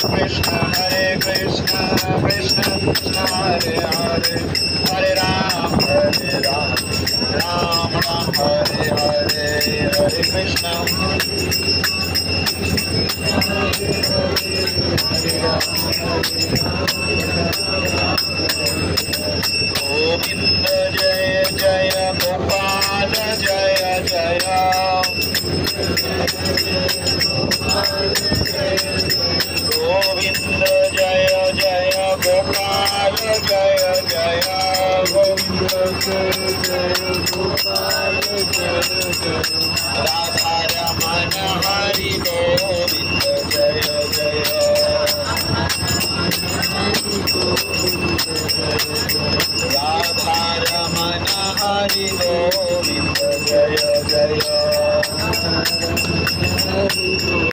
Krishna Krishna Krishna Hare Hare Hare Ram Ram Ram Hare Hare Hare Krishna Govind Jai Jai Gopal Jai Jai Govind Jai Jai Gopal Jai Jai Govind Jai Jai